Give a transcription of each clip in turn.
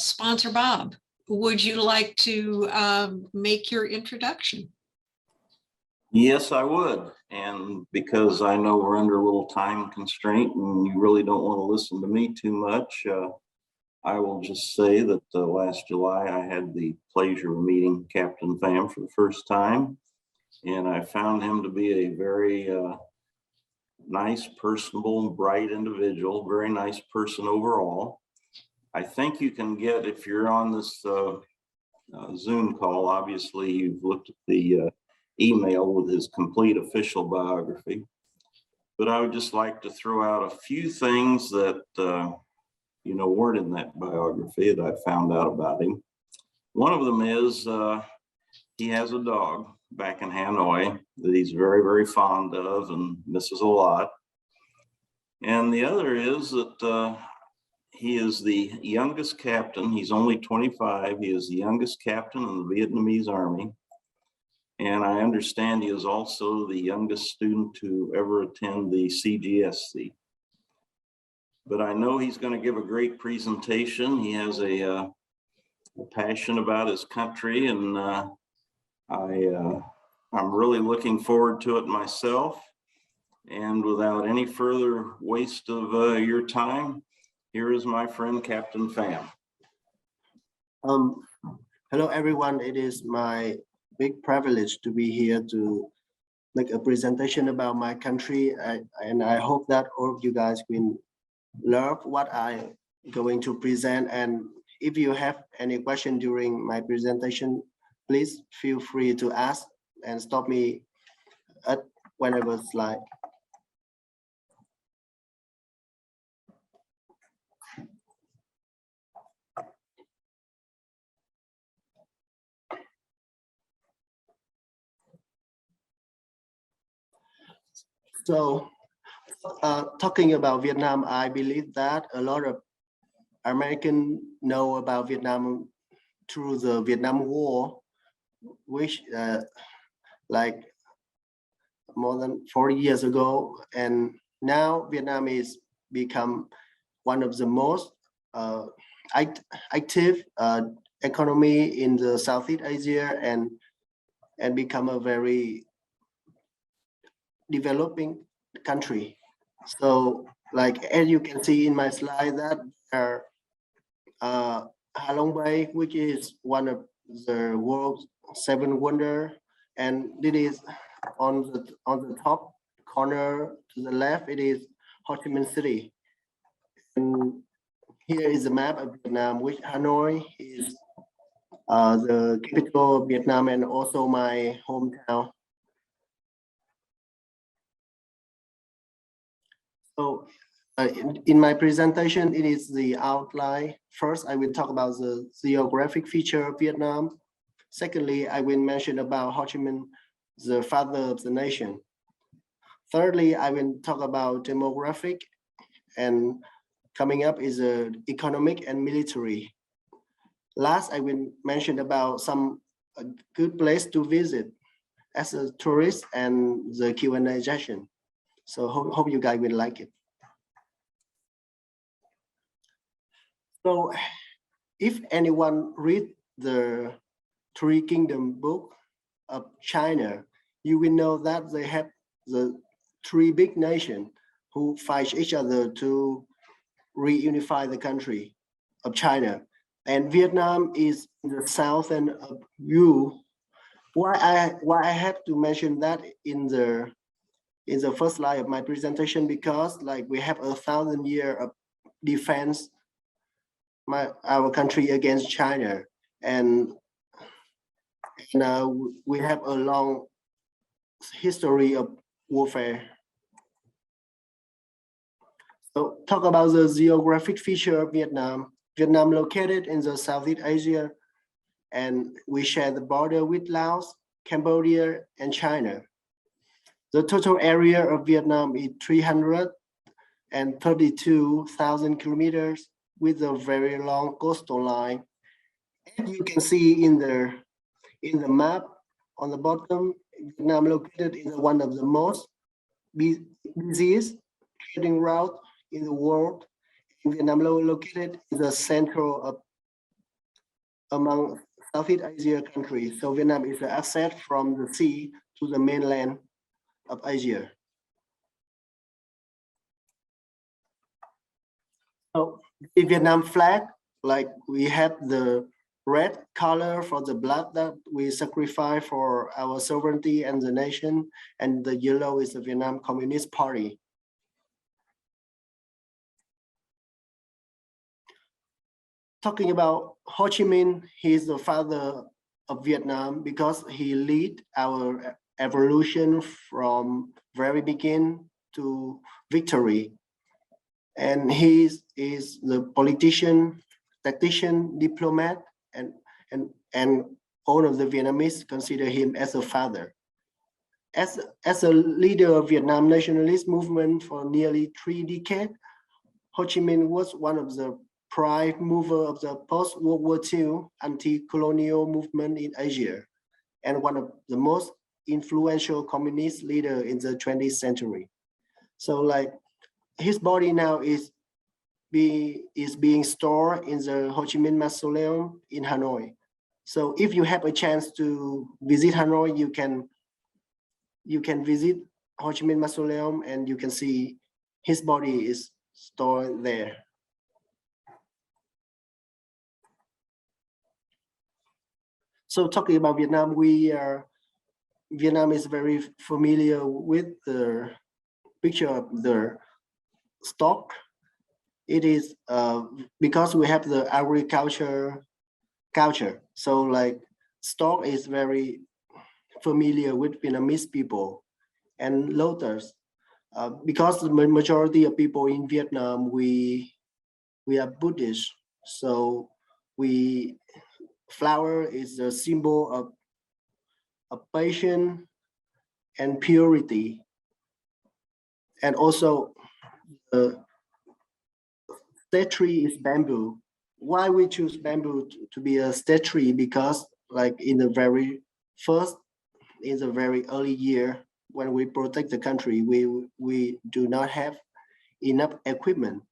Sponsor Bob, would you like to make your introduction? Yes, I would. And because I know we're under a little time constraint and you really don't want to listen to me too much, I will just say that last July I had the pleasure of meeting Captain Pham for the first time. And I found him to be a very nice, personable, bright individual, very nice person overall. I think you can get, if you're on this Zoom call, obviously you've looked at the email with his complete official biography. But I would just like to throw out a few things that, weren't in that biography that I found out about him. One of them is he has a dog back in Hanoi that he's very, very fond of and misses a lot. And the other is that he is the youngest captain. He's only 25. He is the youngest captain in the Vietnamese Army. And I understand he is also the youngest student to ever attend the CGSC. But I know he's going to give a great presentation. He has a passion about his country, and I'm really looking forward to it myself. And without any further waste of your time, here is my friend, Captain Pham. Hello, everyone. It is my big privilege to be here to make a presentation about my country. And I hope that all of you guys will love what I'm going to present. And if you have any question during my presentation, please feel free to ask and stop me at whenever slide. So talking about Vietnam, I believe that a lot of Americans know about Vietnam through the Vietnam War, which like more than 40 years ago. And now Vietnam is become one of the most active economy in the Southeast Asia and become a very developing country. So like as you can see in my slide, that are Ha Long Bay, which is one of the world's 7 wonders, and it is on the top corner to the left. It is Ho Chi Minh City, and here is a map of Vietnam, which Hanoi is the capital of Vietnam and also my hometown. So in my presentation, it is the outline. First, I will talk about the geographic feature of Vietnam. Secondly, I will mention about Ho Chi Minh, the father of the nation. Thirdly, I will talk about demographic, and coming up is economic and military. Last, I will mention about some good place to visit as a tourist and the Q&A session. So hope you guys will like it. So if anyone read the Three Kingdom book of China, you will know that they have the 3 big nations who fight each other to reunify the country of China. And Vietnam is in the southern view. Why I have to mention that in the first slide of my presentation, because like we have 1,000 years of defense our country against China, and we have a long history of warfare. So talk about the geographic feature of Vietnam. Vietnam located in the Southeast Asia, and we share the border with Laos, Cambodia, and China. The total area of Vietnam is 332,000 kilometers with a very long coastal line. And you can see in the map on the bottom, Vietnam located in one of the most busiest trading route in the world. Vietnam located in the central of among Southeast Asia countries. So Vietnam is the access from the sea to the mainland of Asia. So the Vietnam flag, like we have the red color for the blood that we sacrifice for our sovereignty and the nation, and the yellow is the Vietnam Communist Party. Talking about Ho Chi Minh, he is the father of Vietnam because he lead our evolution from very begin to victory. And he is the politician, tactician, diplomat, and all of the Vietnamese consider him as a father. As a leader of Vietnam nationalist movement for nearly 3 decades, Ho Chi Minh was one of the prime mover of the post-World War II anti-colonial movement in Asia, and one of the most influential communist leader in the 20th century. So like his body now is being stored in the Ho Chi Minh Mausoleum in Hanoi. So if you have a chance to visit Hanoi, you can visit Ho Chi Minh Mausoleum and you can see his body is stored there. So talking about Vietnam, Vietnam is very familiar with the picture of the stock. It is because we have the agriculture culture. So like stock is very familiar with Vietnamese people, and lotus. Because the majority of people in Vietnam, we are Buddhist. So flower is a symbol of patience and purity. And also the state tree is bamboo. Why we choose bamboo to be a state tree? Because like in the very early year, when we protect the country, we do not have enough equipment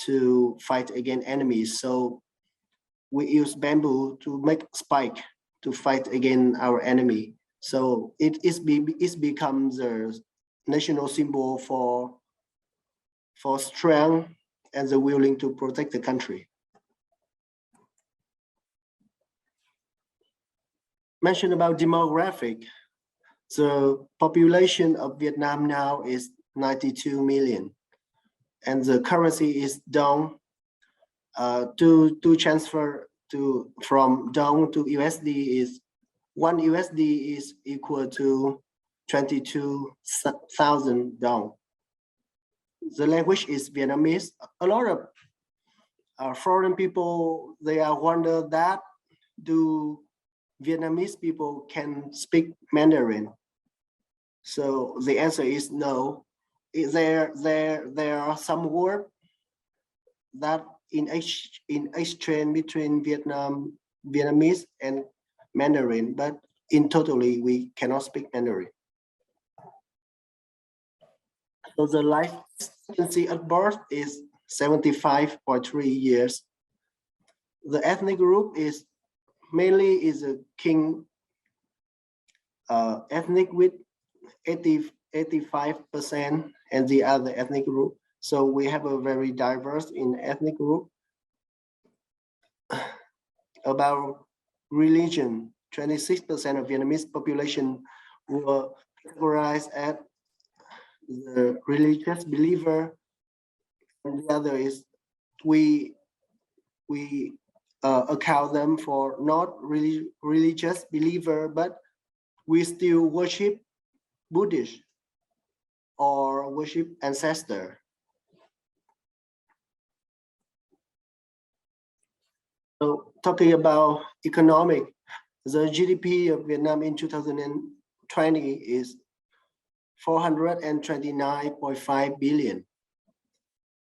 to fight against enemies. So we use bamboo to make spike to fight against our enemy. So it becomes a national symbol for strength and the willing to protect the country. Mention about demographic. The population of Vietnam now is 92 million, and the currency is dong. To transfer from dong to USD is 1 USD is equal to 22,000 dong. The language is Vietnamese. A lot of foreign people, they are wonder that do Vietnamese people can speak Mandarin? So the answer is no. There are some words that in exchange between Vietnamese and Mandarin, but in totally we cannot speak Mandarin. So the life expectancy at birth is 75.3 years. The ethnic group is mainly a King ethnic with 85%, and the other ethnic group. So we have a very diverse in ethnic group. About religion, 26% of Vietnamese population were categorized as the religious believer, and the other is we account them for not really religious believer, but we still worship Buddhist or worship ancestor. So talking about economic, the GDP of Vietnam in 2020 is 429.5 billion.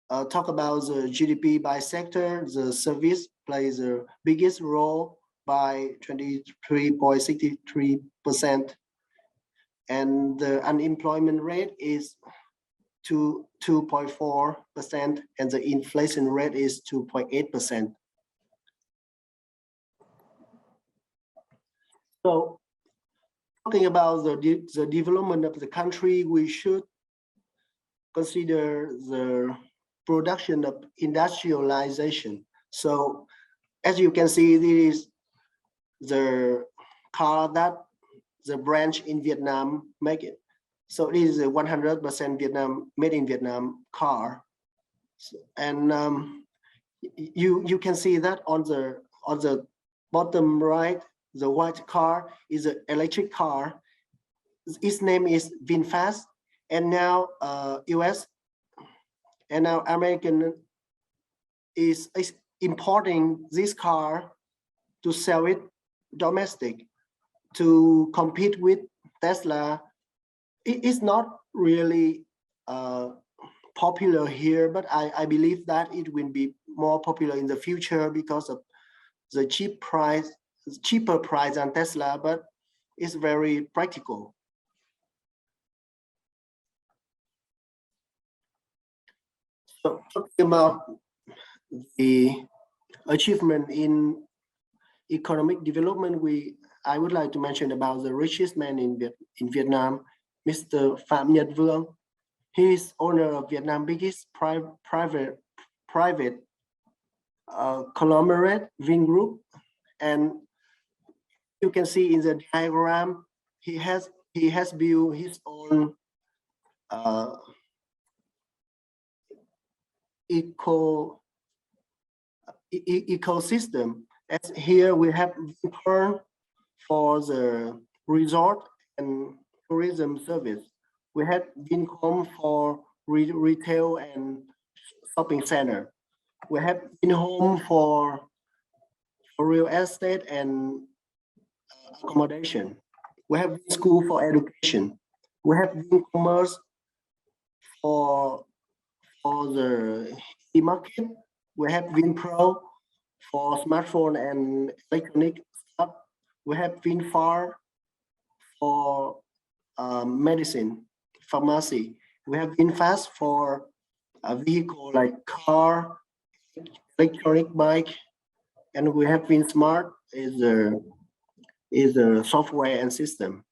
Talk about the GDP by sector, the service plays the biggest role by 23.63%. And the unemployment rate is 2.4%, and the inflation rate is 2.8%. So talking about the development of the country, we should consider the production of industrialization. So as you can see, this is the car that the branch in Vietnam make it. So it is a 100% Vietnam, made in Vietnam car. And you can see that on the bottom right, the white car is an electric car. Its name is VinFast, and now US and now American is importing this car to sell it domestic to compete with Tesla. It is not really popular here, but I believe that it will be more popular in the future because of the cheaper price than Tesla, but it's very practical. So talking about the achievement in economic development, I would like to mention about the richest man in Vietnam, Mr. Pham Nhật Vuong. He is owner of Vietnam's biggest private conglomerate, Vingroup, and you can see in the diagram he has built his own ecosystem. As here we have Vincom for the resort and tourism service. We have Vincom for retail and shopping center. We have Vinhome for real estate and accommodation. We have school for education. We have Vincommerce for the e-market. We have Vinpro for smartphone and electronic stuff. We have Vinfar for medicine, pharmacy. We have Vinfast for a vehicle like car, electronic bike, and we have Vinsmart is a software and system.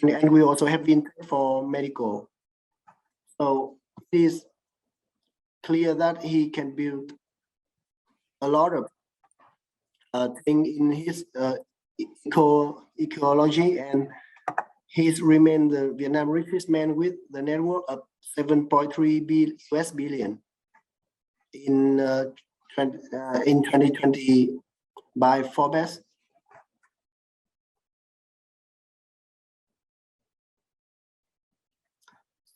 And we also have Vintech for medical. So it is clear that he can build a lot of things in his ecology, and he's remained the Vietnam richest man with the net worth of 7.3 US billion in 2020 by Forbes.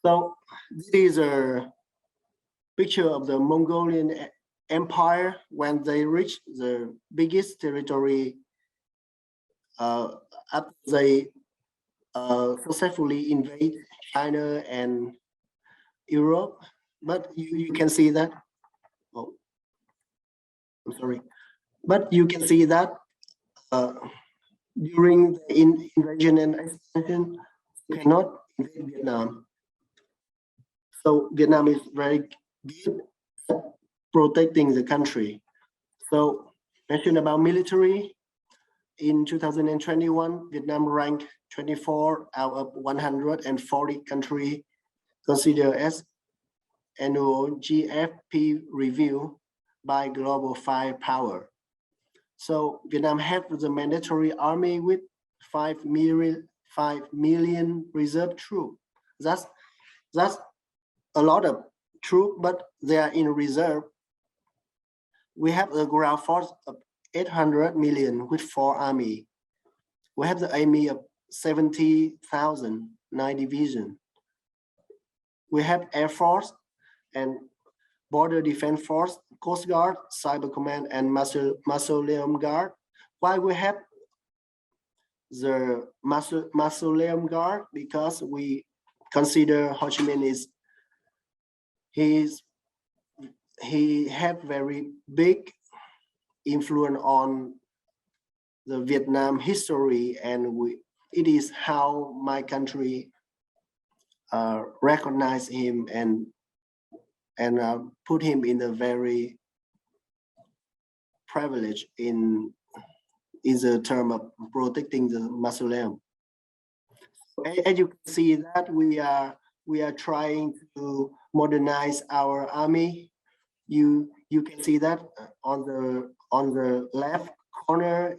So this is a picture of the Mongolian Empire when they reached the biggest territory after they successfully invade China and Europe. But you can see that, oh, I'm sorry, but you can see that during the invasion and expansion, you cannot invade Vietnam. So Vietnam is very good at protecting the country. So mention about military. In 2021, Vietnam ranked 24 out of 140 countries considered as annual GFP review by Global Firepower. So Vietnam has the mandatory army with 5 million reserve troops. That's a lot of troops, but they are in reserve. We have a ground force of 800 million with 4 army. We have the army of 70,000, 9 division. We have Air Force and Border Defense Force, Coast Guard, Cyber Command, and Mausoleum Guard. Why we have the Mausoleum Guard? Because we consider Ho Chi Minh is he have very big influence on the Vietnam history, and it is how my country recognize him and put him in a very privilege in is a term of protecting the mausoleum. As you can see that we are trying to modernize our army. You can see that on the left corner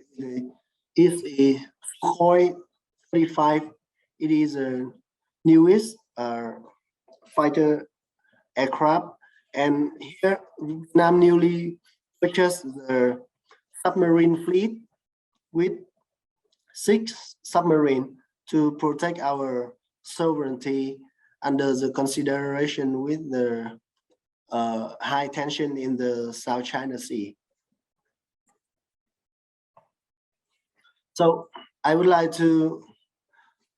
is a Sukhoi 35. It is a newest fighter aircraft, and here Vietnam newly purchased the submarine fleet with 6 submarines to protect our sovereignty under the consideration with the high tension in the South China Sea. So I would like to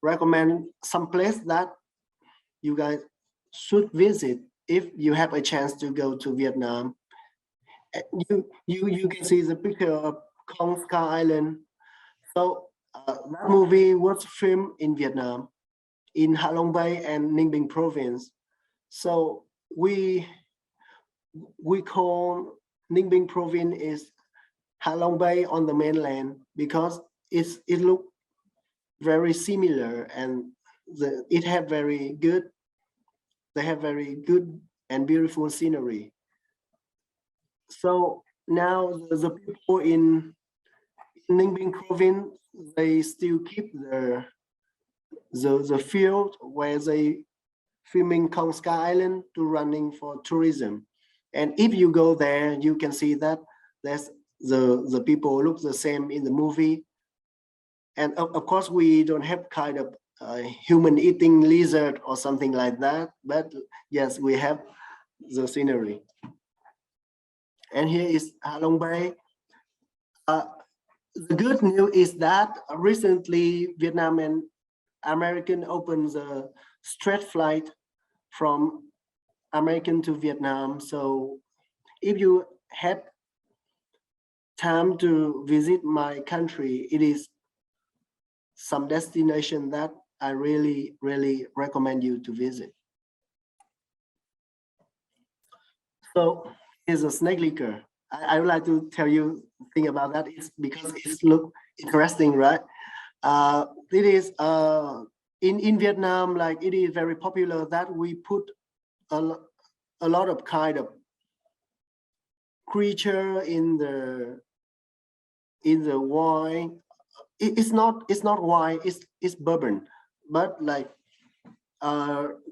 recommend some place that you guys should visit if you have a chance to go to Vietnam. You can see the picture of Kong Sky Island. So that movie was filmed in Vietnam, in Hạ Long Bay and Ninh Bình province. So we call Ninh Bình province is Hạ Long Bay on the mainland because it look very similar, and they have very good and beautiful scenery. So now the people in Ninh Bình province, they still keep the field where they filming Kong Sky Island to running for tourism. And if you go there, you can see that there's the people look the same in the movie. And of course, we don't have kind of human eating lizard or something like that, but yes, we have the scenery. And here is Hạ Long Bay. The good news is that recently Vietnam and American opened the straight flight from American to Vietnam. So if you have time to visit my country, it is some destination that I really recommend you to visit. So here's a snake liquor. I would like to tell you thing about that. It's because it look interesting, right? It is in Vietnam, like it is very popular that we put a lot of kind of creature in the wine. It's not wine, it's bourbon, but like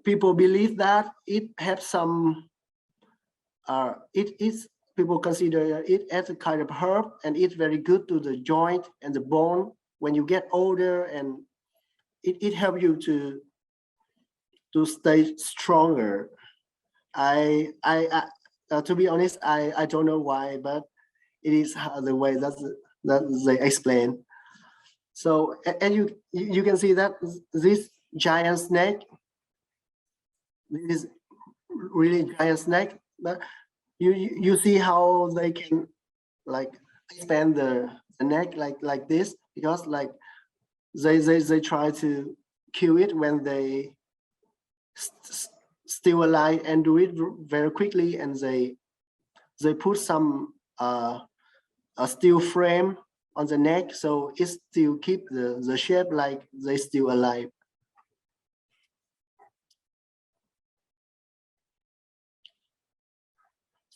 people believe that it has some people consider it as a kind of herb, and it's very good to the joint and the bone when you get older, and it helps you to stay stronger. To be honest, I don't know why, but it is the way that they explain. So, and you can see that this giant snake, this is really giant snake, but you see how they can like expand the neck like this, because like they try to kill it when they still alive, and do it very quickly, and they put some a steel frame on the neck, so it still keep the shape like they still alive.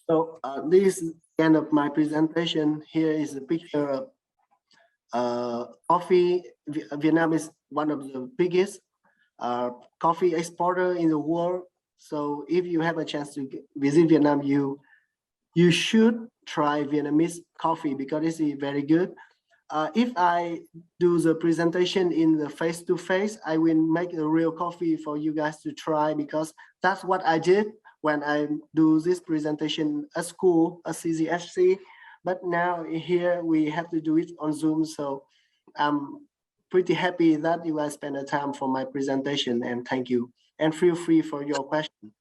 So this is the end of my presentation. Here is a picture of coffee. Vietnam is one of the biggest coffee exporter in the world. So if you have a chance to visit Vietnam, you should try Vietnamese coffee because it's very good. If I do the presentation in the face-to-face, I will make a real coffee for you guys to try, because that's what I did when I do this presentation at school, at CZSC. But now here we have to do it on Zoom. So I'm pretty happy that you guys spend the time for my presentation, and thank you. And feel free for your question.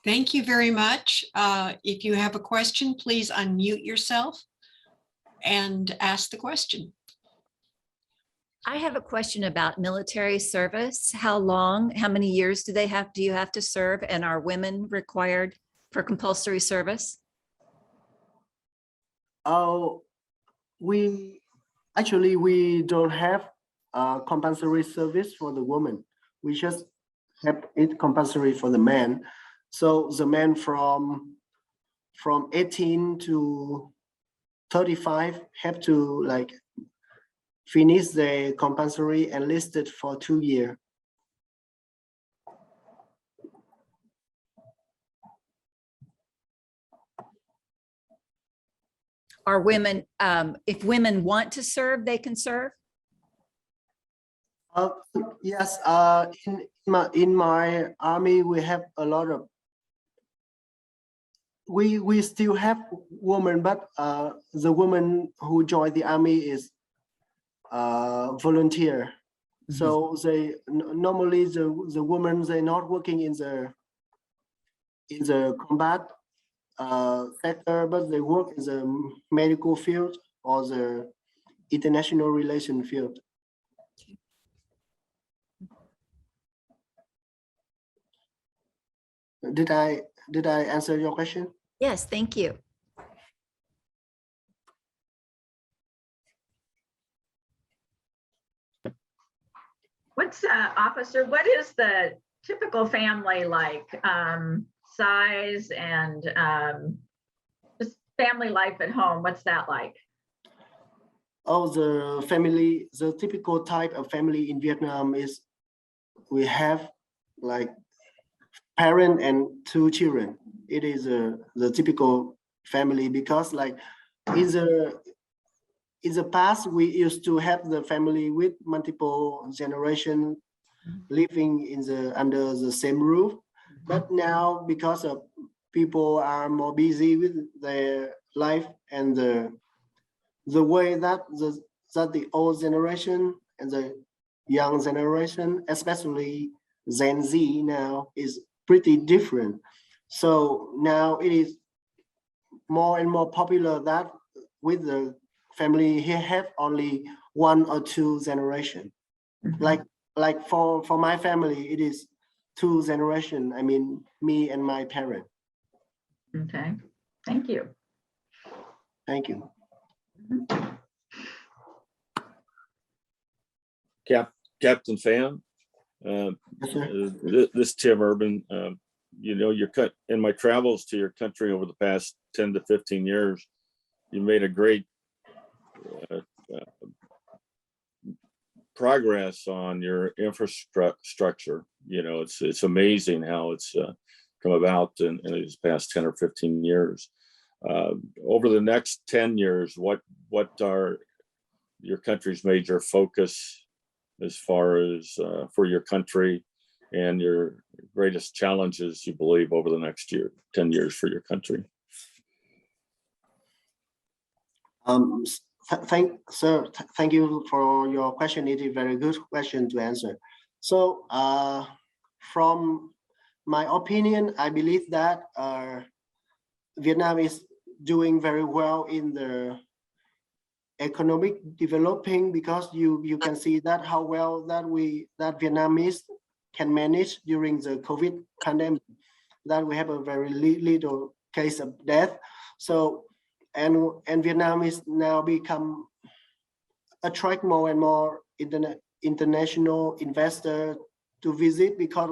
Thank you very much. If you have a question, please unmute yourself and ask the question. I have a question about military service. How many years do you have to serve, and are women required for compulsory service? Oh, we don't have compulsory service for the woman. We just have it compulsory for the men. So the men from 18 to 35 have to like finish the compulsory enlisted for 2 years. Are women, if women want to serve, they can serve? Yes, in my army, we have a lot of, we still have women, but the woman who joined the army is volunteer. So they normally the women, they're not working in the combat sector, but they work in the medical field or the international relation field. Did I answer your question? Yes, thank you. Officer, what is the typical family like, size and just family life at home? What's that like? Oh, the typical type of family in Vietnam is we have like parent and 2 children. It is the typical family, because like in the past we used to have the family with multiple generations living under the same roof, but now because of people are more busy with their life and the way that the old generation and the young generation, especially Gen Z now, is pretty different. So now it is more and more popular that with the family he have only 1 or 2 generation. Like for my family, it is 2 generation. I mean, me and my parent. Okay, thank you. Thank you. Captain Pham, Yes, sir. this is Tim Urban. You know, in my travels to your country over the past 10 to 15 years, you made a great progress on your infrastructure. You know, it's amazing how it's come about in these past 10 or 15 years. Over the next 10 years, what are your country's major focus as far as for your country, and your greatest challenges you believe over the next 10 years for your country? Thank you for your question. It is a very good question to answer. So from my opinion, I believe that Vietnam is doing very well in the economic developing, because you can see that how well that Vietnamese can manage during the COVID pandemic, that we have a very little case of death. So and Vietnam is now become attract more and more international investor to visit, because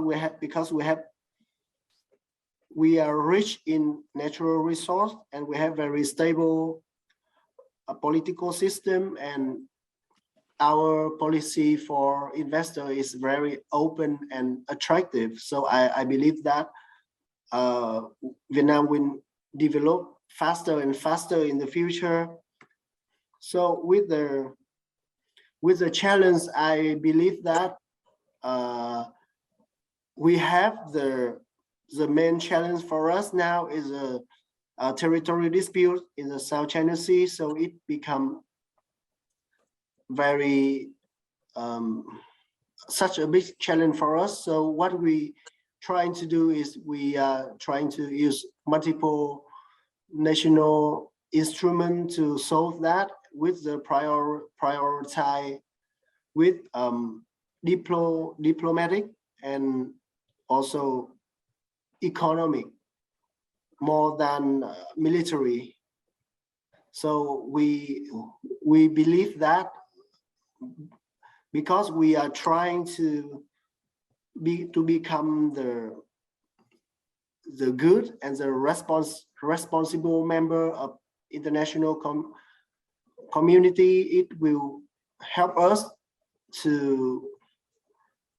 we are rich in natural resource, and we have very stable political system, and our policy for investor is very open and attractive. So I believe that Vietnam will develop faster and faster in the future. So with the challenge, I believe that we have the main challenge for us now is a territorial dispute in the South China Sea. So it become very such a big challenge for us. So what we trying to do is we are trying to use multiple national instrument to solve that, with the prioritize with diplomatic and also economic more than military. So we believe that because we are trying to become the good and the responsible member of international community, it will help us to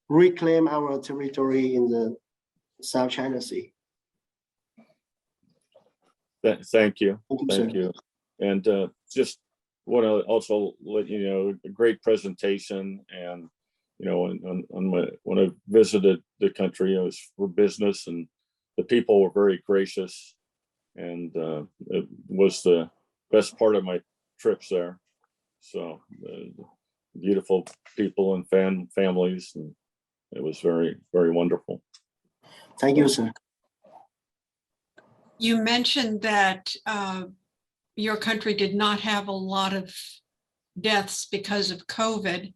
reclaim our territory in the South China Sea. Thank you. Thank you, Thank you. And just want to also let you know, a great presentation. And, you know, when I visited the country, it was for business, and the people were very gracious. And it was the best part of my trips there. So beautiful people and families, and it was very, very wonderful. Thank you, sir. You mentioned that your country did not have a lot of deaths because of COVID.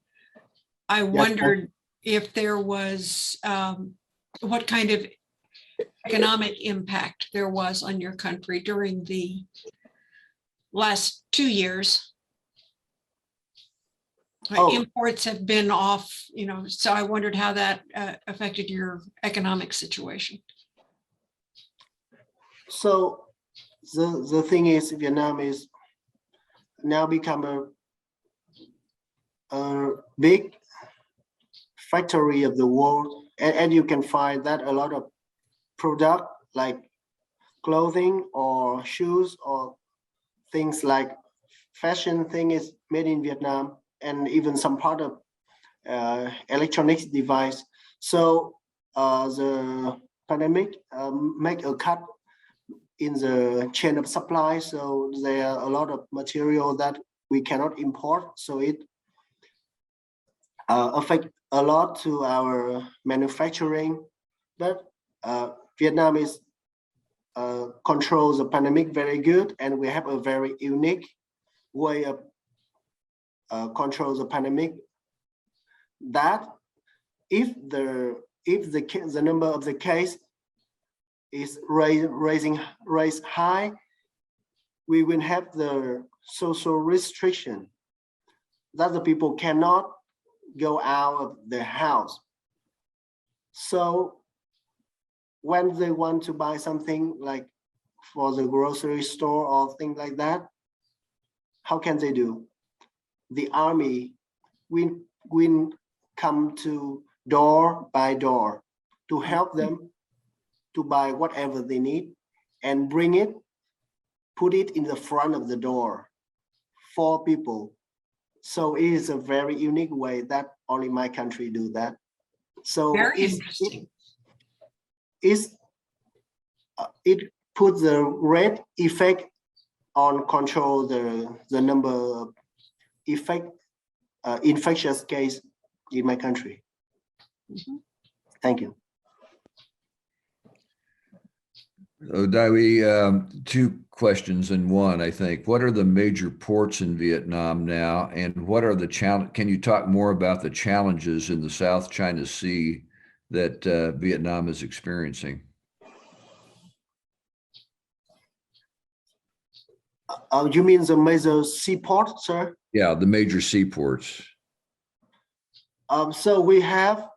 I wondered if there was, what kind of economic impact there was on your country during the last 2 years. Imports have been off, you know, so I wondered how that affected your economic situation. So the thing is, Vietnam is now become a big factory of the world, and you can find that a lot of product like clothing or shoes or things like fashion thing is made in Vietnam, and even some part of electronics device. So the pandemic make a cut in the chain of supply. So there are a lot of material that we cannot import. So it affect a lot to our manufacturing. But Vietnam is controls the pandemic very good, and we have a very unique way of control the pandemic. That if the number of the case is raised high, we will have the social restriction that the people cannot go out of their house. So when they want to buy something like for the grocery store or things like that, how can they do? The army will come to door by door to help them to buy whatever they need and put it in the front of the door for people. So it is a very unique way that only my country do that. So Very interesting. It puts the red effect on control the number of infectious case in my country. Mhm. Thank you. Dai, two questions in one, I think. What are the major ports in Vietnam now, and what are the challenge? Can you talk more about the challenges in the South China Sea that Vietnam is experiencing? You mean the major seaport, sir? Yeah, the major seaports. So we have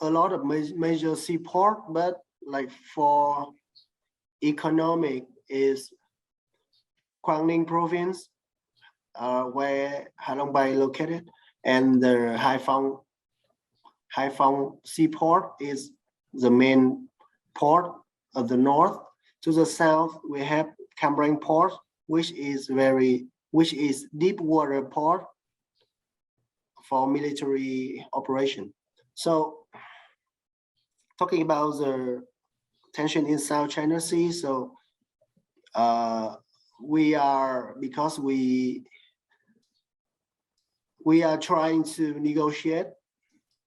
a lot of major seaport, but like for economic is Quang Ninh province, where Ha Long Bay located, and the Hai Phong seaport is the main port of the north. To the south, we have Cam Ranh port, which is deep water port for military operation. So talking about the tension in South China Sea, so we are trying to negotiate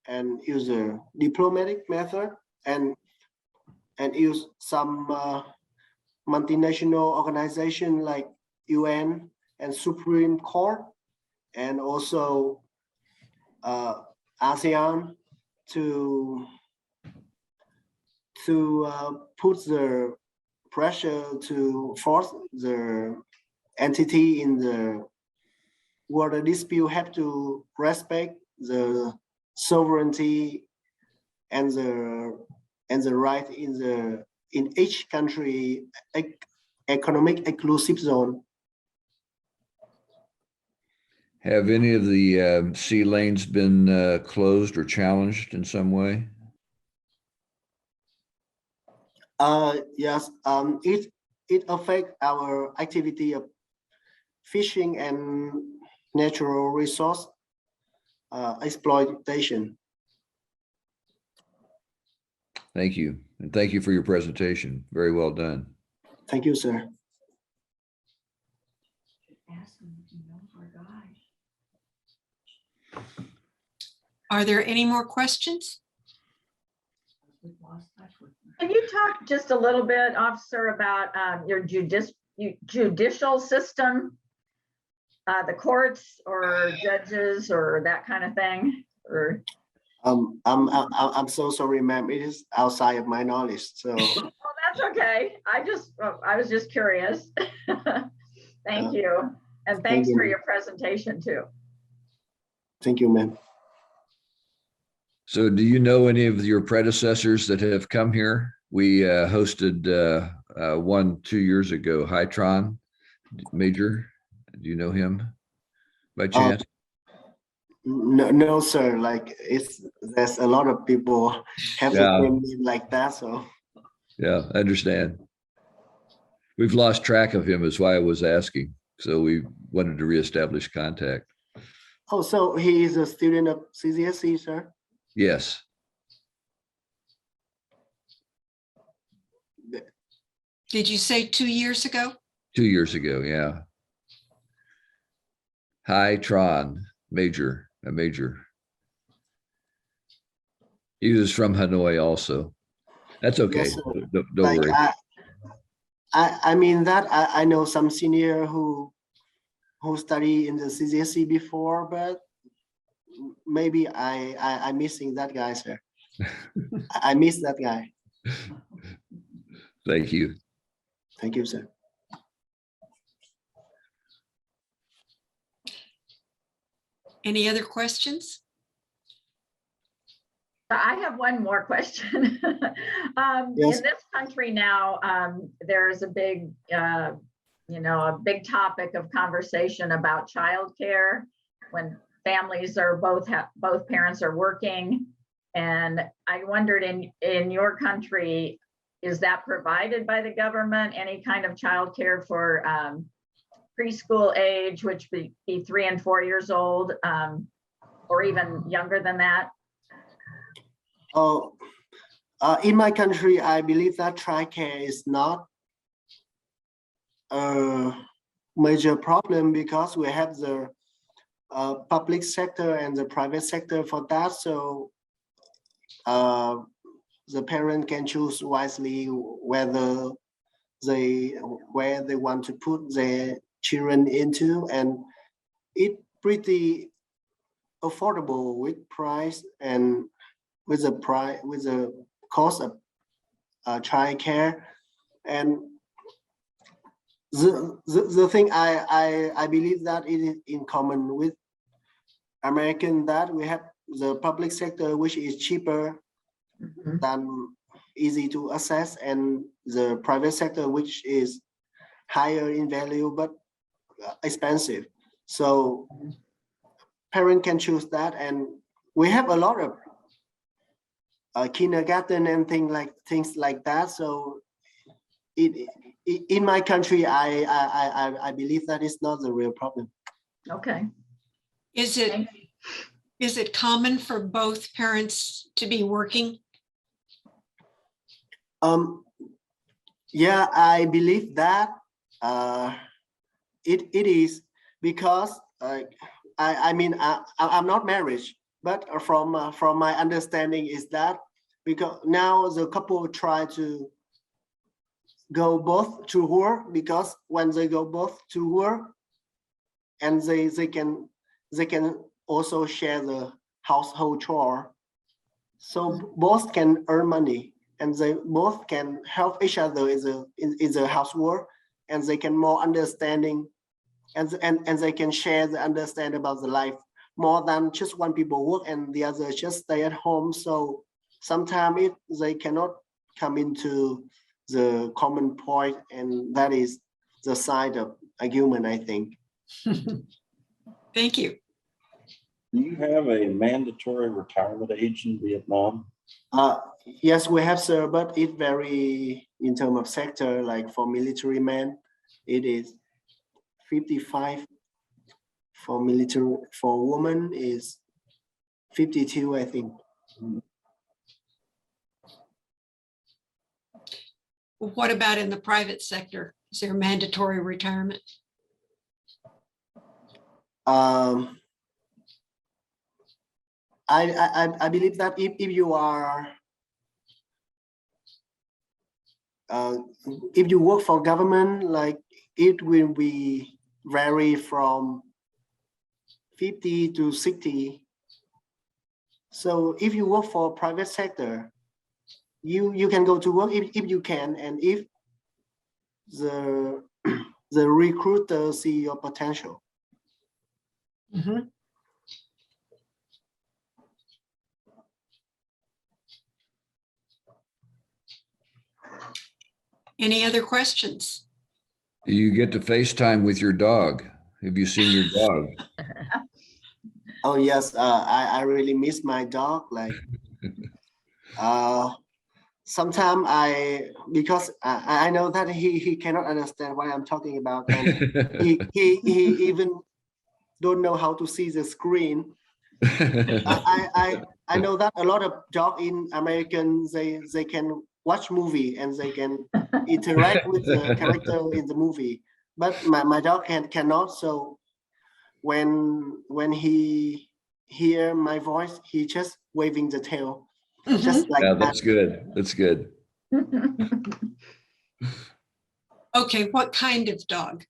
and use a diplomatic method and use some multinational organization like UN and Supreme Court, and also ASEAN to put the pressure to force the entity in the water dispute have to respect the sovereignty and the right in each country economic exclusive zone. Have any of the sea lanes been closed or challenged in some way? Yes, it affects our activity of fishing and natural resource exploitation. Thank you. And thank you for your presentation. Very well done. Thank you, sir. Are there any more questions? Can you talk just a little bit, officer, about your judicial system, the courts or judges or that kind of thing? Or I'm so sorry, ma'am. It is outside of my knowledge. So oh, that's okay. I was just curious. Thank you, and thanks for your presentation too. thank you, ma'am. So do you know any of your predecessors that have come here? We hosted one 2 years ago, Hytron Major. Do you know him by chance? No, sir. Like there's a lot of people have the same name like that. So Yeah, I understand. We've lost track of him, is why I was asking. So we wanted to reestablish contact. oh, so he is a student of CCSC, sir. Yes. Did you say 2 years ago? 2 years ago, yeah. Hytron Major, a major. He was from Hanoi also. That's okay. Yes, sir. Don't Like worry. I mean that I know some senior who study in the CCSC before, but maybe I'm missing that guy, sir. I miss that guy. Thank you. Thank you, sir. Any other questions? I have one more question. Yes. In this country now, there's a big, a big topic of conversation about childcare when families are both parents are working. And I wondered in your country, is that provided by the government? Any kind of childcare for preschool age, which would be 3 and 4 years old, or even younger than that? Oh, in my country, I believe that childcare is not a major problem because we have the public sector and the private sector for that. So the parent can choose wisely where they want to put their children into, and it pretty affordable with price and with the cost of childcare. And the thing I believe that it is in common with American that we have the public sector which is cheaper than easy to access, and the private sector which is higher in value but expensive. So parent can choose that, and we have a lot of kindergarten and things like that. So in my country, I believe that is not the real problem. Okay. Is it common for both parents to be working? Yeah, I believe that it is because I mean I'm not married, but from my understanding is that because now the couple try to go both to work, because when they go both to work, and they can also share the household chore. So both can earn money, and they both can help each other in the housework, and they can more understanding, and they can share the understand about the life more than just one people work and the other just stay at home. So sometimes they cannot come into the common point, and that is the side of argument, I think. Thank you. Do you have a mandatory retirement age in Vietnam? Yes, we have, sir, but it vary in terms of sector. Like for military men, it is 55. For military, for women is 52, I think. What about in the private sector? Is there mandatory retirement? I believe that if you are if you work for government, like it will be vary from 50 to 60. So if you work for private sector, you can go to work if you can, and if the the recruiter see your potential. Mhm. Any other questions? Do you get to FaceTime with your dog? Have you seen your dog? Oh yes, I really miss my dog. Like, sometimes because I know that he cannot understand what I'm talking about, and he even don't know how to see the screen. I know that a lot of dog in American, they can watch movie and they can interact with the character in the movie, but my dog cannot. So when he hear my voice, he just waving the tail, just like Yeah, that. that's good. That's good. Okay, what kind of dog?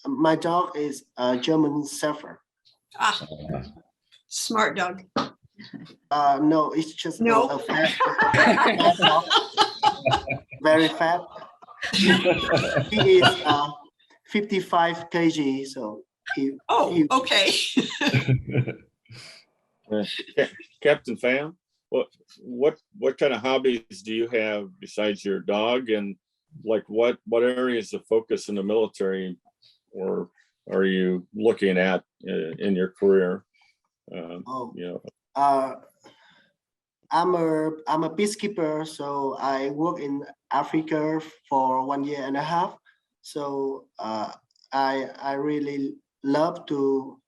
My dog is a German Shepherd. Ah, smart dog. No, it's just No. a fat dog, very fat. He is 55 kg, so Oh, okay. Captain Pham, what kind of hobbies do you have besides your dog, and like what areas of focus in the military or are you looking at in your career? You know, I'm a peacekeeper, so I work in Africa for 1.5 years. So I really love to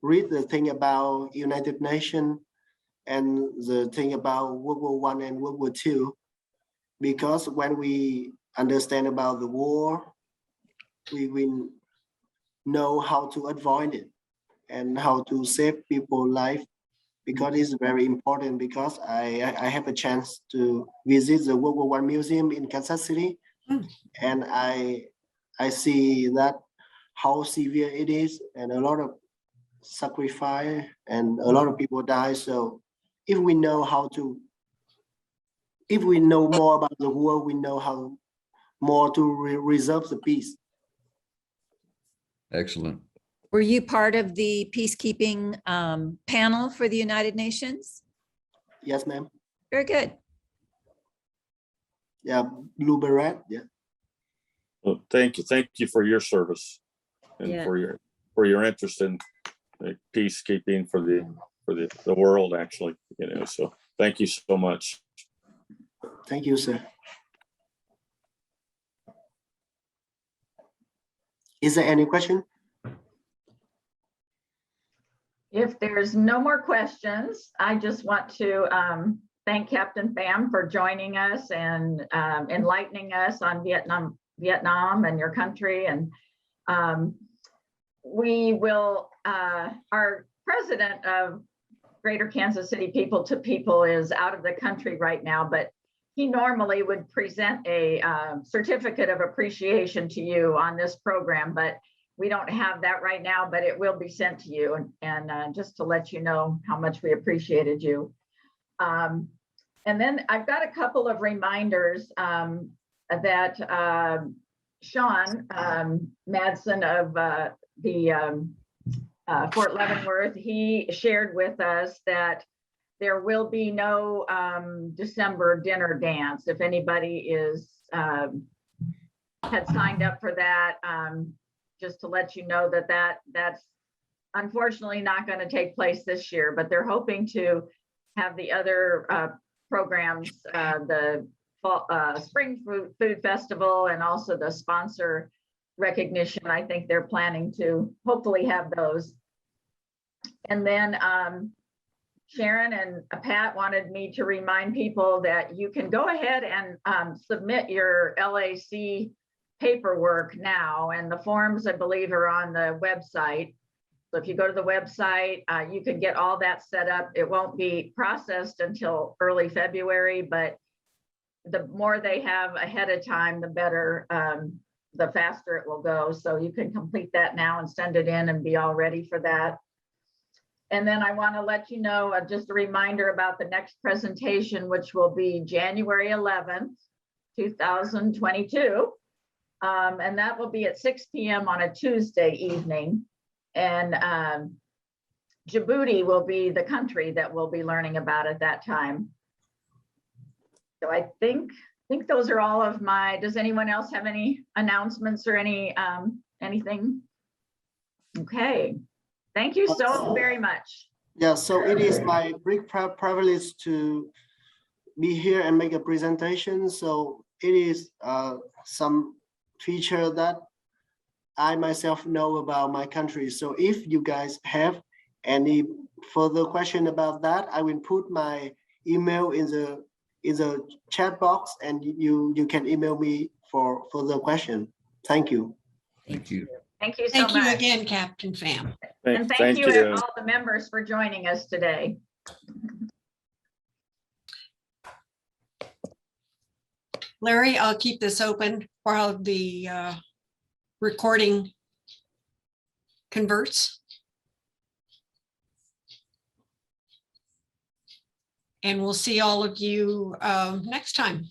read the thing about United Nations and the thing about World War I and World War II, because when we understand about the war, we will know how to avoid it and how to save people's life, because it's very important. Because I have a chance to visit the World War I Museum in Kansas City, and I see that how severe it is, and a lot of sacrifice and a lot of people die. So if we know if we know more about the war, we know how more to reserve the peace. Excellent. Were you part of the peacekeeping panel for the United Nations? Yes, ma'am. Very good. Yeah, blue beret. Yeah. well, thank you for your service and Yeah. for your interest in peacekeeping for the world, actually, you know, so thank you so much. Thank you, sir. Is there any question? If there's no more questions, I just want to thank Captain Pham for joining us and enlightening us on Vietnam and your country. And we will, our president of Greater Kansas City People to People is out of the country right now, but he normally would present a certificate of appreciation to you on this program, but we don't have that right now, but it will be sent to you, and just to let you know how much we appreciated you. And then I've got a couple of reminders that Sean Madsen of the Fort Leavenworth, he shared with us that there will be no December dinner dance. If anybody is had signed up for that, just to let you know that that's unfortunately not going to take place this year, but they're hoping to have the other programs, the fall, Spring Food Festival, and also the sponsor recognition. I think they're planning to hopefully have those. And then Sharon and Pat wanted me to remind people that you can go ahead and submit your LAC paperwork now, and the forms, I believe, are on the website. So if you go to the website, you can get all that set up. It won't be processed until early February, but the more they have ahead of time, the better, the faster it will go. So you can complete that now and send it in and be all ready for that. And then I want to let you know, just a reminder about the next presentation, which will be January 11th, 2022. And that will be at 6 p.m. on a Tuesday evening. And Djibouti will be the country that we'll be learning about at that time. So I think those are all of my, does anyone else have any announcements or any anything? Okay, thank you so very much. Yeah, so it is my great privilege to be here and make a presentation. So it is some feature that I myself know about my country. So if you guys have any further question about that, I will put my email in the chat box, and you can email me for further question. Thank you. Thank you. Thank you so Thank you much. again, Captain Pham. And thank you all the members for joining us today. Larry, I'll keep this open while the recording converts. And we'll see all of you next time.